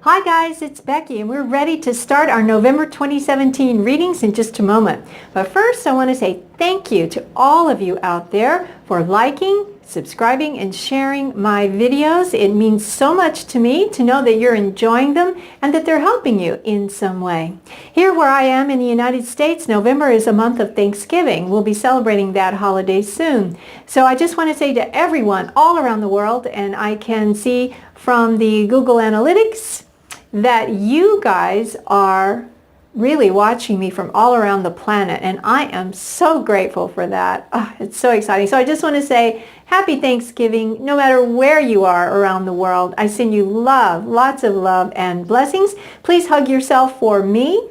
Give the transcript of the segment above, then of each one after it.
Hi guys, it's Becky and we're ready to start our November 2017 readings in just a moment. But first I want to say thank you to all of you out there for liking, subscribing, and sharing my videos. It means so much to me to know that you're enjoying them and that they're helping you in some way. Here where I am in the United States, November is a month of Thanksgiving. We'll be celebrating that holiday soon. So I just want to say to everyone all around the world, and I can see from the Google Analytics that you guys are really watching me from all around the planet, and I am so grateful for that. Oh, it's so exciting. So I just want to say happy Thanksgiving no matter where you are around the world. I send you love, lots of love and blessings. Please hug yourself for me,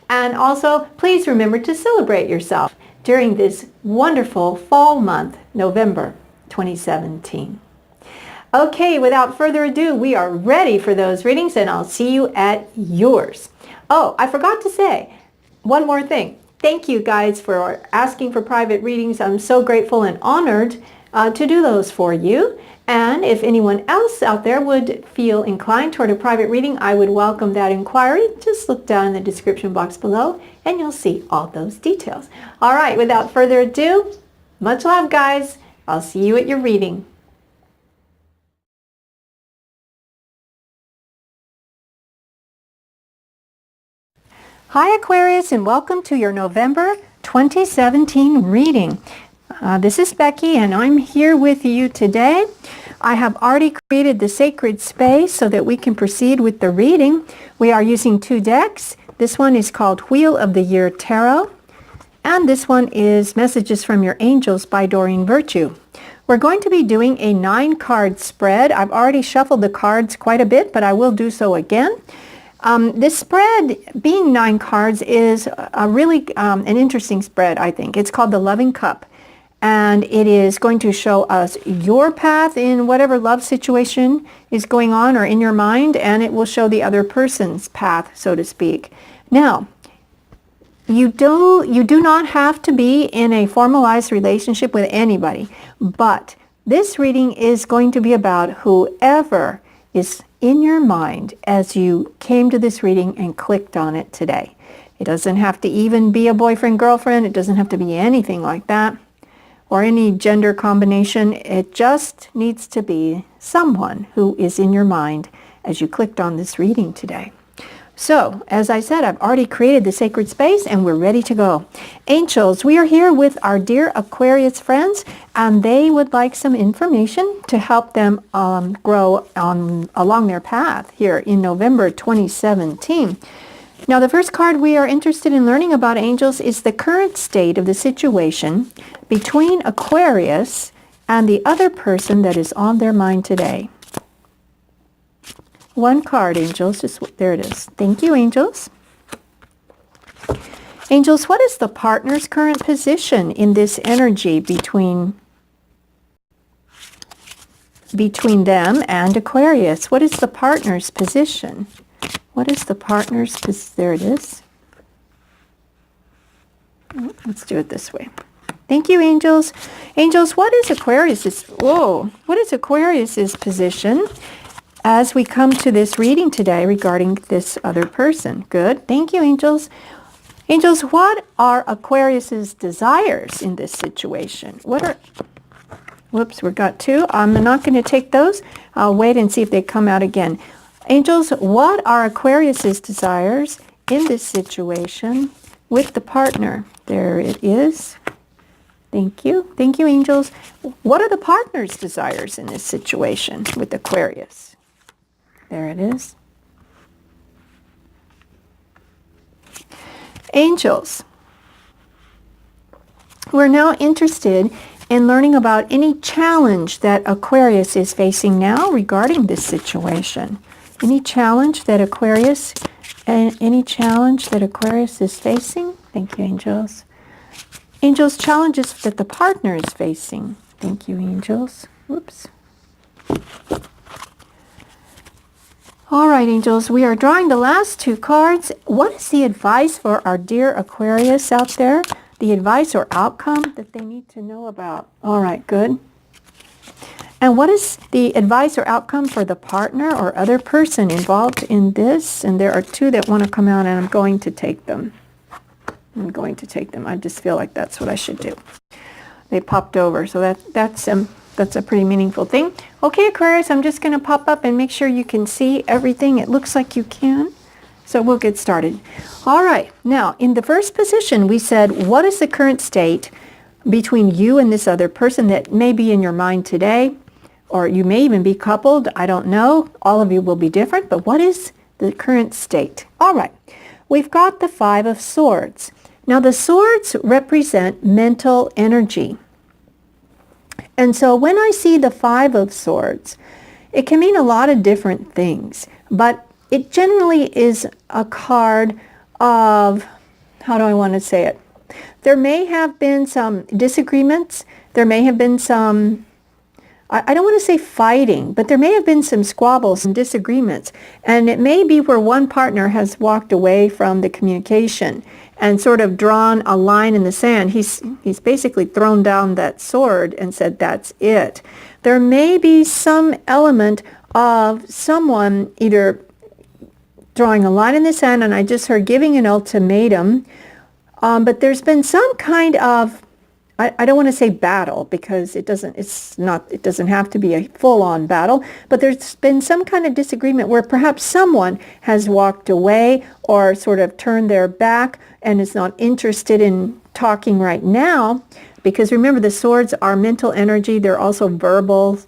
and also please remember to celebrate yourself during this wonderful fall month, November 2017. Okay, without further ado, we are ready for those readings, and I'll see you at yours. Oh, I forgot to say one more thing. Thank you guys for asking for private readings. I'm so grateful and honored to do those for you. And if anyone else out there would feel inclined toward a private reading, I would welcome that inquiry. Just look down in the description box below and you'll see all those details. All right, without further ado, much love guys. I'll see you at your reading. Hi Aquarius, and welcome to your November 2017 reading. This is Becky and I'm here with you today. I have already created the sacred space so that we can proceed with the reading. We are using two decks. This one is called Wheel of the Year Tarot, and this one is Messages from Your Angels by Doreen Virtue. We're going to be doing a 9-card spread. I've already shuffled the cards quite a bit, but I will do so again. This spread, being 9 cards, is a really an interesting spread, I think. It's called the Loving Cup, and it is going to show us your path in whatever love situation is going on or in your mind, and it will show the other person's path, so to speak. Now, you do not have to be in a formalized relationship with anybody, but this reading is going to be about whoever is in your mind as you came to this reading and clicked on it today. It doesn't have to even be a boyfriend, girlfriend. It doesn't have to be anything like that or any gender combination. It just needs to be someone who is in your mind as you clicked on this reading today. So, as I said, I've already created the sacred space and we're ready to go. Angels, we are here with our dear Aquarius friends, and they would like some information to help them grow along their path here in November 2017. Now, the first card we are interested in learning about, angels, is the current state of the situation between Aquarius and the other person that is on their mind today. One card, angels. There it is. Thank you, angels. Angels, what is the partner's current position in this energy between them and Aquarius? What is the partner's position? What is the partner's position? There it is. Let's do it this way. Thank you, angels. Angels, what is Aquarius's position as we come to this reading today regarding this other person? Good. Thank you, angels. Angels, what are Aquarius's desires in this situation? Whoops, we got two. I'm not going to take those. I'll wait and see if they come out again. Angels, what are Aquarius's desires in this situation with the partner? There it is. Thank you. Thank you, angels. What are the partner's desires in this situation with Aquarius? There it is. Angels, we're now interested in learning about any challenge that Aquarius is facing now regarding this situation. Any challenge that Aquarius is facing? Thank you, angels. Angels, challenges that the partner is facing. Thank you, angels. Whoops. All right, angels, we are drawing the last two cards. What is the advice for our dear Aquarius out there? The advice or outcome that they need to know about. All right, good. And what is the advice or outcome for the partner or other person involved in this? And there are two that want to come out, and I'm going to take them. I just feel like that's what I should do. They popped over, so that's a pretty meaningful thing. Okay, Aquarius, I'm just going to pop up and make sure you can see everything. It looks like you can. So we'll get started. All right. Now, in the first position, we said, what is the current state between you and this other person that may be in your mind today? Or you may even be coupled. I don't know. All of you will be different. But what is the current state? All right. We've got the Five of Swords. Now, the swords represent mental energy. And so when I see the Five of Swords, it can mean a lot of different things. But it generally is a card of, how do I want to say it? There may have been some disagreements. There may have been some, I don't want to say fighting, but there may have been some squabbles and disagreements. And it may be where one partner has walked away from the communication and sort of drawn a line in the sand. He's basically thrown down that sword and said, that's it. There may be some element of someone either drawing a line in the sand, and I just heard giving an ultimatum, but there's been some kind of, I don't want to say battle, because it doesn't have to be a full-on battle, but there's been some kind of disagreement where perhaps someone has walked away or sort of turned their back and is not interested in talking right now, because remember, the swords are mental energy. They're also verbal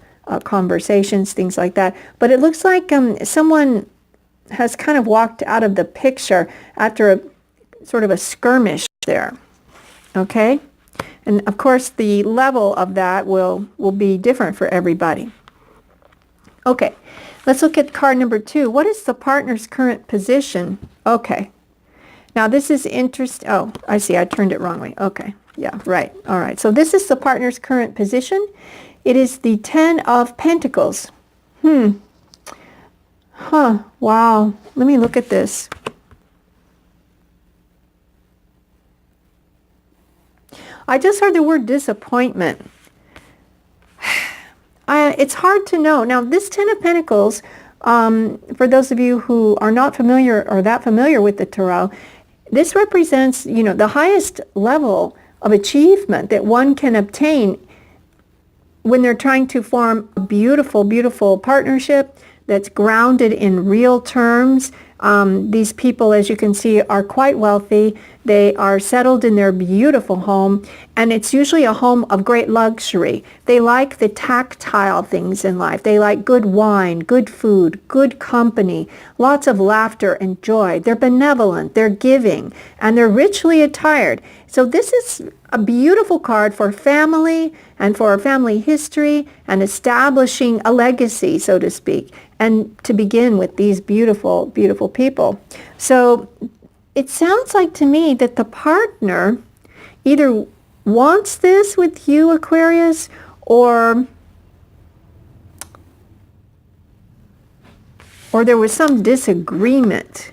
conversations, things like that. But it looks like someone has kind of walked out of the picture after a sort of a skirmish there. Okay? And of course, the level of that will be different for everybody. Okay, let's look at card number 2. What is the partner's current position? Okay. Now this is interesting. Oh, I see. I turned it wrong way. Okay. Yeah, right. All right. So this is the partner's current position. It is the Ten of Pentacles. Wow. Let me look at this. I just heard the word disappointment. It's hard to know. Now, this Ten of Pentacles, for those of you who are not familiar or that familiar with the Tarot, this represents, the highest level of achievement that one can obtain when they're trying to form a beautiful, beautiful partnership that's grounded in real terms. These people, as you can see, are quite wealthy. They are settled in their beautiful home, and it's usually a home of great luxury. They like the tactile things in life. They like good wine, good food, good company, lots of laughter and joy. They're benevolent, they're giving, and they're richly attired. So this is a beautiful card for family and for family history and establishing a legacy, so to speak, and to begin with these beautiful, beautiful people. So it sounds like to me that the partner either wants this with you, Aquarius, or there was some disagreement.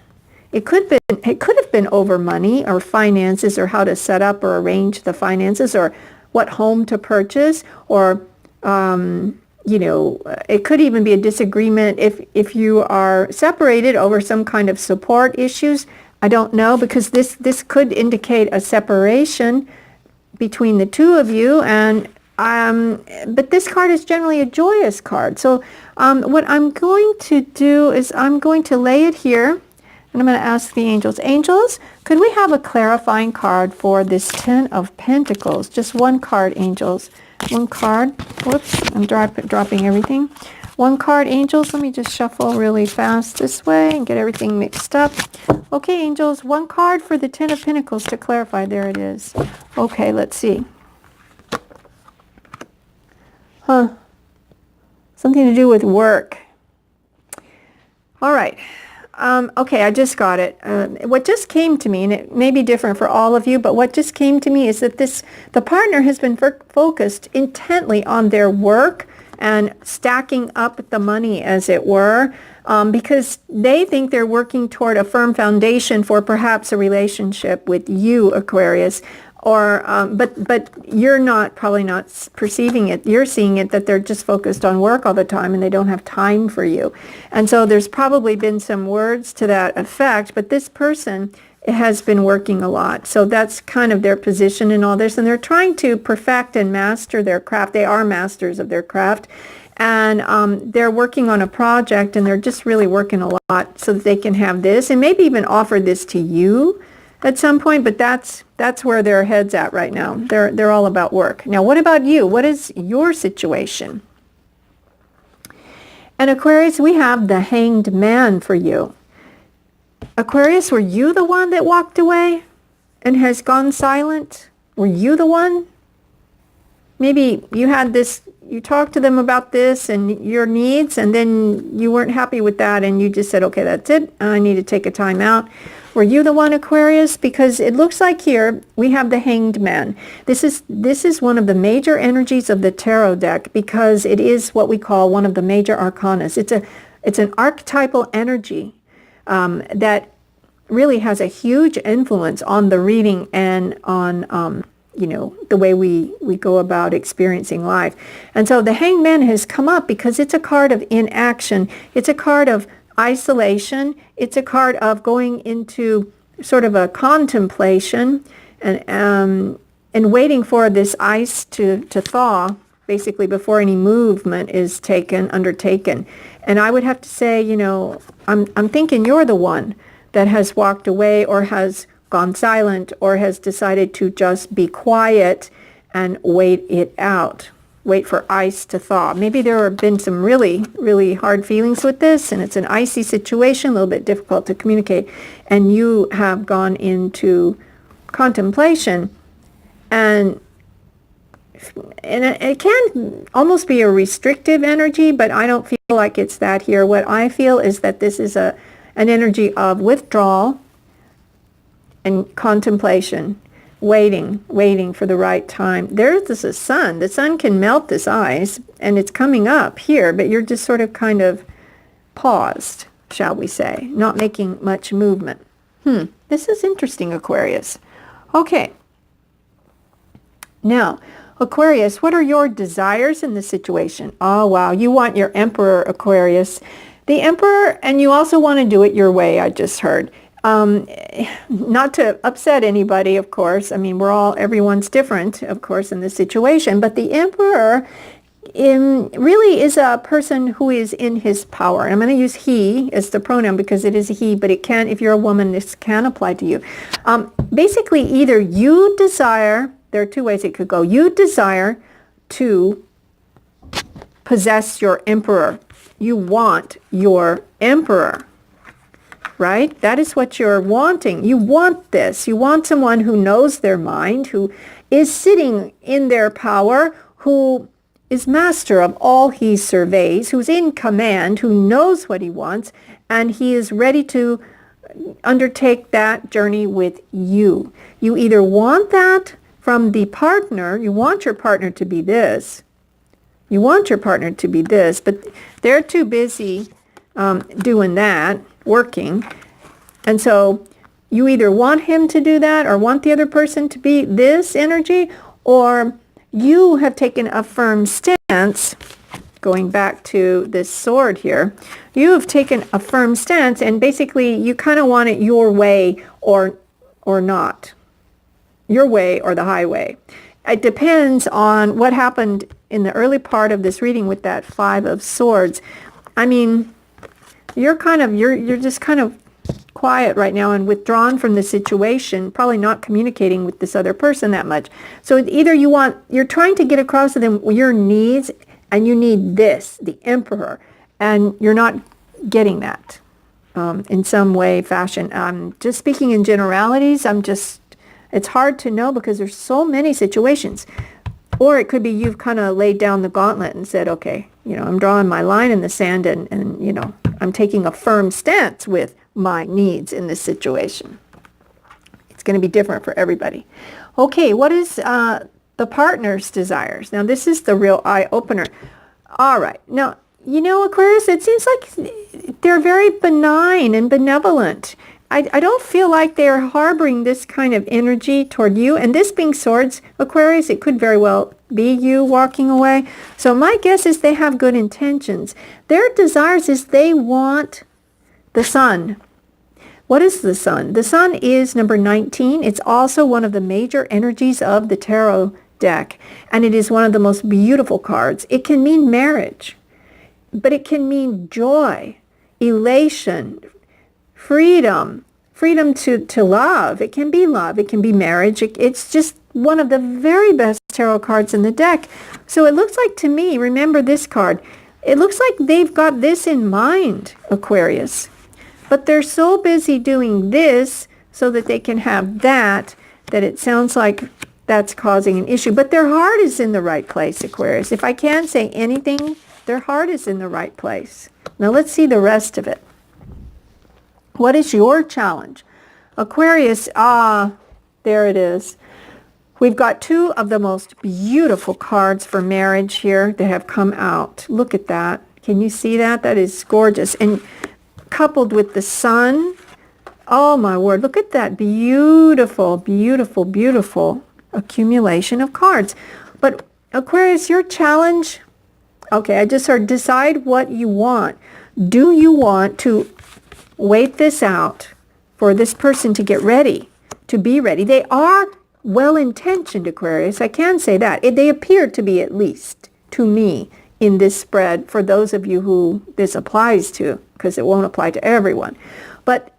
It could have been over money or finances, or how to set up or arrange the finances, or what home to purchase, or it could even be a disagreement if you are separated over some kind of support issues. I don't know, because this could indicate a separation between the two of you, and but this card is generally a joyous card. So what I'm going to do is I'm going to lay it here, and I'm going to ask the angels. Angels, could we have a clarifying card for this Ten of Pentacles? Just one card, angels. One card. Whoops, I'm dropping everything. One card, angels. Let me just shuffle really fast this way and get everything mixed up. Okay, angels, one card for the Ten of Pentacles to clarify. There it is. Okay, let's see. Something to do with work. All right. Okay, I just got it. What just came to me, and it may be different for all of you, but what just came to me is that the partner has been focused intently on their work and stacking up the money, as it were, because they think they're working toward a firm foundation for perhaps a relationship with you, Aquarius. or but you're probably not perceiving it. You're seeing it that they're just focused on work all the time and they don't have time for you. And so there's probably been some words to that effect, but this person has been working a lot. So that's kind of their position in all this, and they're trying to perfect and master their craft. They are masters of their craft, and they're working on a project, and they're just really working a lot so that they can have this and maybe even offer this to you at some point. But that's where their head's at right now. They're all about work. Now, what about you? What is your situation? And Aquarius, we have the Hanged Man for you. Aquarius, were you the one that walked away and has gone silent? Were you the one? Maybe you had this, you talked to them about this and your needs, and then you weren't happy with that and you just said, okay, that's it. I need to take a time out. Were you the one, Aquarius? Because it looks like here we have the Hanged Man. This is one of the major energies of the tarot deck because it is what we call one of the major arcanas. It's an archetypal energy that really has a huge influence on the reading and on the way we go about experiencing life. And so the Hanged Man has come up because it's a card of inaction. It's a card of isolation. It's a card of going into sort of a contemplation and waiting for this ice to thaw, basically before any movement is undertaken. And I would have to say, I'm thinking you're the one that has walked away or has gone silent or has decided to just be quiet and wait it out. Wait for ice to thaw. Maybe there have been some really, really hard feelings with this, and it's an icy situation, a little bit difficult to communicate, and you have gone into contemplation, and it can almost be a restrictive energy, but I don't feel like it's that here. What I feel is that this is an energy of withdrawal and contemplation. Waiting for the right time. There's the sun. The sun can melt this ice, and it's coming up here, but you're just sort of kind of paused, shall we say, not making much movement. This is interesting, Aquarius. Okay. Now, Aquarius, what are your desires in this situation? Oh, wow. You want your Emperor, Aquarius. The Emperor, and you also want to do it your way, I just heard. Not to upset anybody, of course. I mean, everyone's different, of course, in this situation. But the Emperor really is a person who is in his power. And I'm going to use he as the pronoun because it is a he, but it can, if you're a woman, this can apply to you. Basically, either you desire, there are two ways it could go. You desire to possess your Emperor. You want your Emperor. Right? That is what you're wanting. You want this. You want someone who knows their mind, who is sitting in their power, who is master of all he surveys, who's in command, who knows what he wants, and he is ready to undertake that journey with you. You either want that from the partner, you want your partner to be this. You want your partner to be this, but they're too busy doing that, working. And so you either want him to do that or want the other person to be this energy, or you have taken a firm stance, going back to this sword here. You have taken a firm stance and basically you kind of want it your way or not. Your way or the highway. It depends on what happened in the early part of this reading with that Five of Swords. I mean, you're just kind of quiet right now and withdrawn from the situation, probably not communicating with this other person that much. So either you're trying to get across to them your needs, and you need this, the Emperor, and you're not getting that in some way, fashion. Just speaking in generalities, it's hard to know because there's so many situations. Or it could be you've kind of laid down the gauntlet and said, okay, I'm drawing my line in the sand and I'm taking a firm stance with my needs in this situation. It's going to be different for everybody. Okay, what is the partner's desires? Now, this is the real eye-opener. All right. Now, Aquarius, it seems like they're very benign and benevolent. I don't feel like they're harboring this kind of energy toward you. And this being swords, Aquarius, it could very well be you walking away. So my guess is they have good intentions. Their desires is they want the sun. What is the sun? The sun is number 19. It's also one of the major energies of the tarot deck. And it is one of the most beautiful cards. It can mean marriage, but it can mean joy, elation, freedom to love. It can be love. It can be marriage. It's just one of the very best tarot cards in the deck. So it looks like to me, remember this card, it looks like they've got this in mind, Aquarius. But they're so busy doing this so that they can have that it sounds like that's causing an issue. But their heart is in the right place, Aquarius. If I can't say anything, their heart is in the right place. Now let's see the rest of it. What is your challenge? Aquarius, there it is. We've got two of the most beautiful cards for marriage here that have come out. Look at that. Can you see that? That is gorgeous. And coupled with the sun, oh my word, look at that beautiful, beautiful, beautiful accumulation of cards. But Aquarius, your challenge, okay, I just heard decide what you want. Do you want to wait this out for this person to get ready, to be ready? They are well-intentioned, Aquarius. I can say that. They appear to be, at least to me, in this spread, for those of you who this applies to, because it won't apply to everyone. But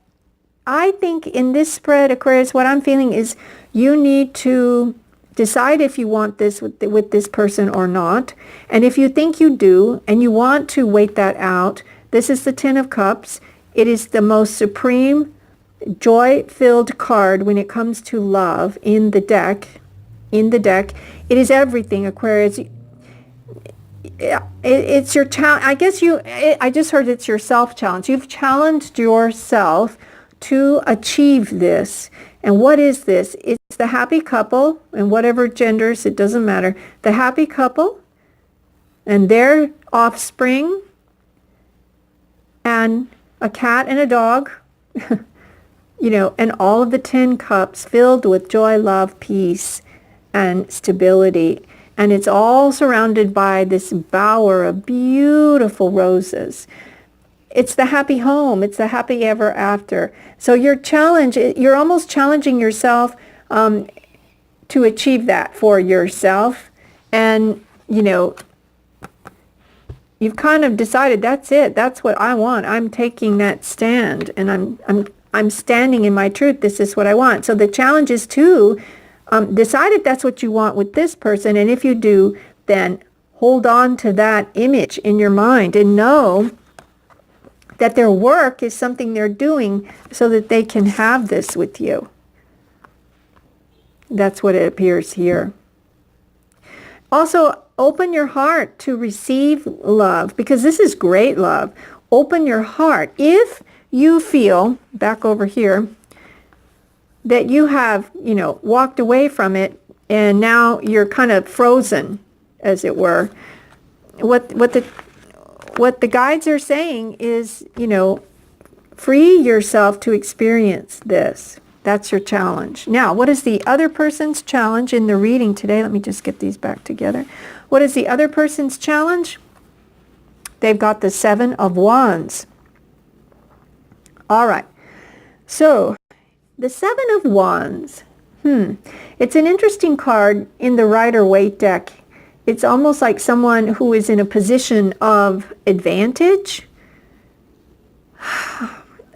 I think in this spread, Aquarius, what I'm feeling is you need to decide if you want this with this person or not. And if you think you do, and you want to wait that out, this is the Ten of Cups. It is the most supreme, joy-filled card when it comes to love in the deck. It is everything, Aquarius. It's your challenge. I guess I just heard it's your self-challenge. You've challenged yourself to achieve this. And what is this? It's the happy couple, and whatever genders, it doesn't matter. The happy couple and their offspring and a cat and a dog, and all of the 10 cups filled with joy, love, peace, and stability. And it's all surrounded by this bower of beautiful roses. It's the happy home. It's the happy ever after. So your challenge, you're almost challenging yourself to achieve that for yourself. And, you've kind of decided that's it. That's what I want. I'm taking that stand, and I'm standing in my truth. This is what I want. So the challenge is to decide if that's what you want with this person. And if you do, then hold on to that image in your mind and know that their work is something they're doing so that they can have this with you. That's what it appears here. Also, open your heart to receive love, because this is great love. Open your heart. If you feel, back over here, that you have, walked away from it and now you're kind of frozen, as it were, what the guides are saying is, free yourself to experience this. That's your challenge. Now, what is the other person's challenge in the reading today? Let me just get these back together. What is the other person's challenge? They've got the Seven of Wands. All right. So, the Seven of Wands. It's an interesting card in the Rider-Waite deck. It's almost like someone who is in a position of advantage.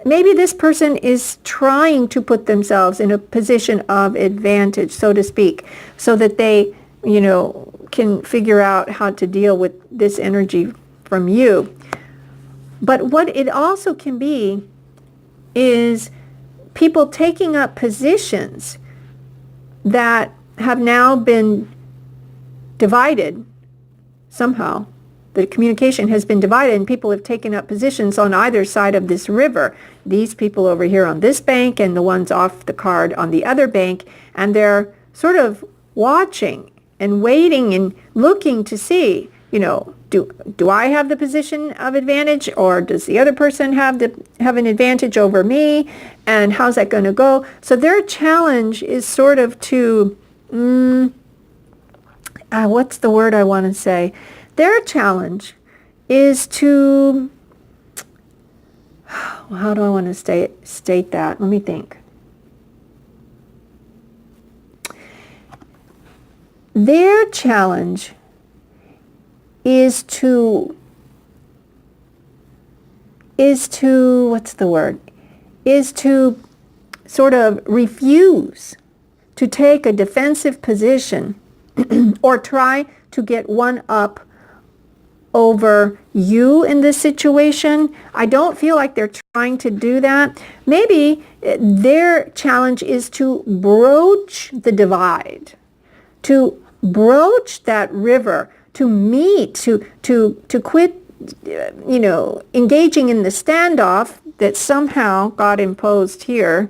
Maybe this person is trying to put themselves in a position of advantage, so to speak, so that they, can figure out how to deal with this energy from you. But what it also can be is people taking up positions that have now been divided somehow. The communication has been divided, and people have taken up positions on either side of this river. These people over here on this bank and the ones off the card on the other bank, and they're sort of watching and waiting and looking to see, do I have the position of advantage, or does the other person have an advantage over me? And how's that going to go? So their challenge is sort of to, what's the word I want to say? Their challenge is to, how do I want to state that? Let me think. Their challenge is to, what's the word? Is to sort of refuse to take a defensive position or try to get one up over you in this situation. I don't feel like they're trying to do that. Maybe their challenge is to broach the divide, to broach that river, to meet, to quit, engaging in the standoff that somehow got imposed here.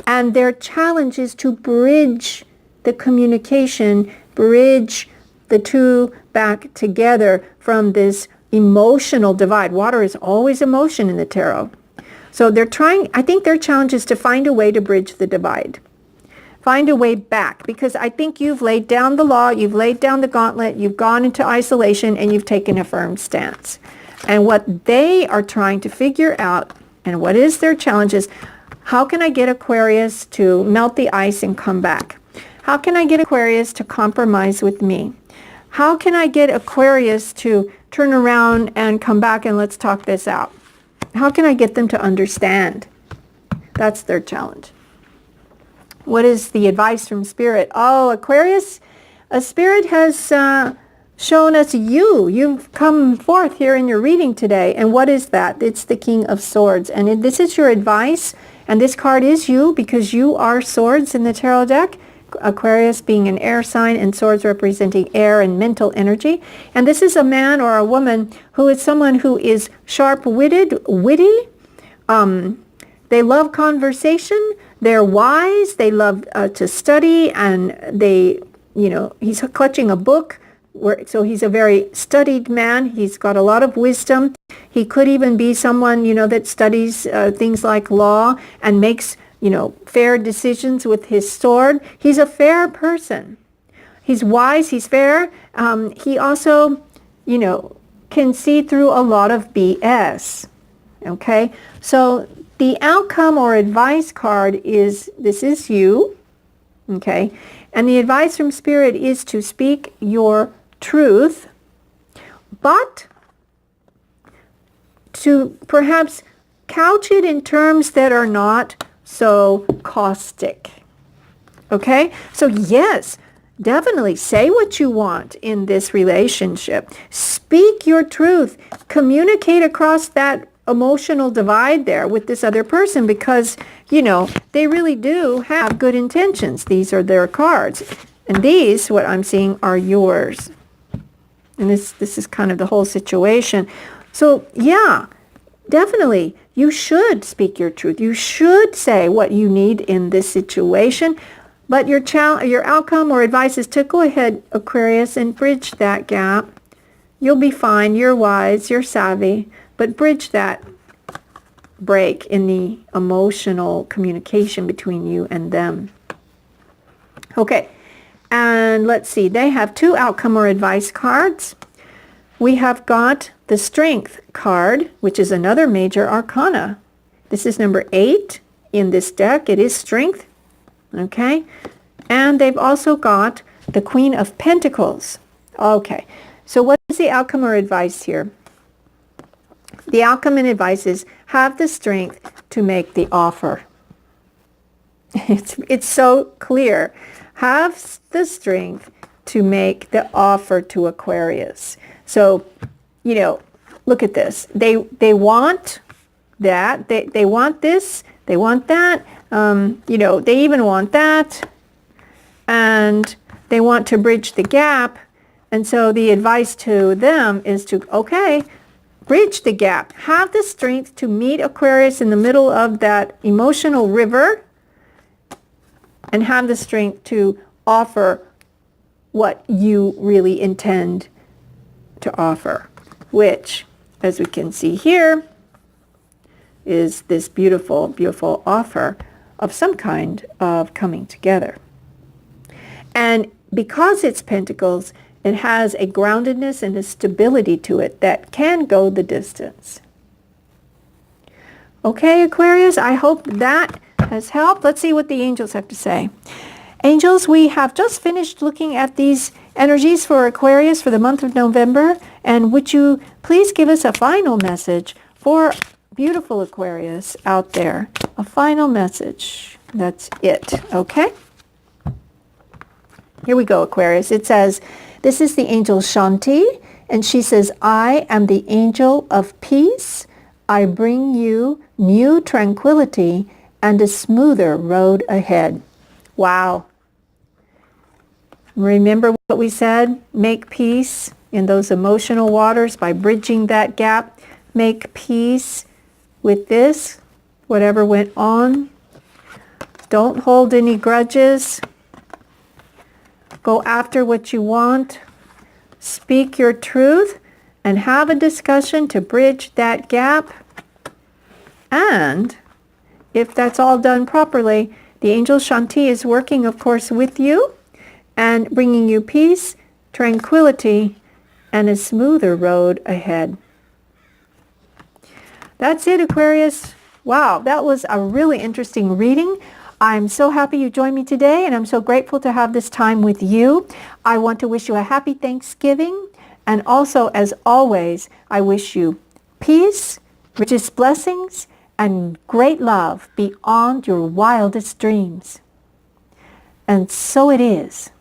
And their challenge is to bridge the communication, bridge the two back together from this emotional divide. Water is always emotion in the tarot. So I think their challenge is to find a way to bridge the divide. Find a way back, because I think you've laid down the law, you've laid down the gauntlet, you've gone into isolation, and you've taken a firm stance. And what they are trying to figure out, and what is their challenge, is how can I get Aquarius to melt the ice and come back? How can I get Aquarius to compromise with me? How can I get Aquarius to turn around and come back and let's talk this out? How can I get them to understand? That's their challenge. What is the advice from Spirit? Oh, Aquarius, a Spirit has shown us you. You've come forth here in your reading today. And what is that? It's the King of Swords. And this is your advice. And this card is you, because you are swords in the tarot deck. Aquarius being an air sign and swords representing air and mental energy. And this is a man or a woman who is someone who is sharp-witted, witty. They love conversation. They're wise. They love to study, and he's clutching a book. So he's a very studied man. He's got a lot of wisdom. He could even be someone, that studies things like law and makes, fair decisions with his sword. He's a fair person. He's wise. He's fair. He also, can see through a lot of BS. Okay? So the outcome or advice card is, this is you. Okay? And the advice from Spirit is to speak your truth, but to perhaps couch it in terms that are not so caustic. Okay? So yes, definitely say what you want in this relationship. Speak your truth. Communicate across that emotional divide there with this other person, because, they really do have good intentions. These are their cards. And these, what I'm seeing, are yours. And this is kind of the whole situation. So yeah, definitely, you should speak your truth. You should say what you need in this situation. But your outcome or advice is to go ahead, Aquarius, and bridge that gap. You'll be fine. You're wise. You're savvy. But bridge that break in the emotional communication between you and them. Okay. And let's see. They have two outcome or advice cards. We have got the Strength card, which is another major arcana. This is number 8 in this deck. It is Strength. Okay. And they've also got the Queen of Pentacles. Okay. So what is the outcome or advice here? The outcome and advice is have the strength to make the offer. It's so clear. Have the strength to make the offer to Aquarius. So, look at this. They want that. They want this. They want that. They even want that. And they want to bridge the gap. And so the advice to them is to, okay, bridge the gap. Have the strength to meet Aquarius in the middle of that emotional river, and have the strength to offer what you really intend to offer. which, as we can see here, is this beautiful, beautiful offer of some kind of coming together. And because it's pentacles, it has a groundedness and a stability to it that can go the distance. Okay, Aquarius, I hope that has helped. Let's see what the angels have to say. Angels, we have just finished looking at these energies for Aquarius for the month of November. And would you please give us a final message for beautiful Aquarius out there? A final message. That's it. Okay? Here we go, Aquarius. It says, this is the angel Shanti, and she says, I am the angel of peace. I bring you new tranquility and a smoother road ahead. Wow. Remember what we said? Make peace in those emotional waters by bridging that gap. Make peace with this, whatever went on. Don't hold any grudges. Go after what you want. Speak your truth and have a discussion to bridge that gap. And if that's all done properly, the angel Shanti is working, of course, with you and bringing you peace, tranquility, and a smoother road ahead. That's it, Aquarius. Wow, that was a really interesting reading. I'm so happy you joined me today, and I'm so grateful to have this time with you. I want to wish you a happy Thanksgiving, and also, as always, I wish you peace, richest blessings, and great love beyond your wildest dreams. And so it is.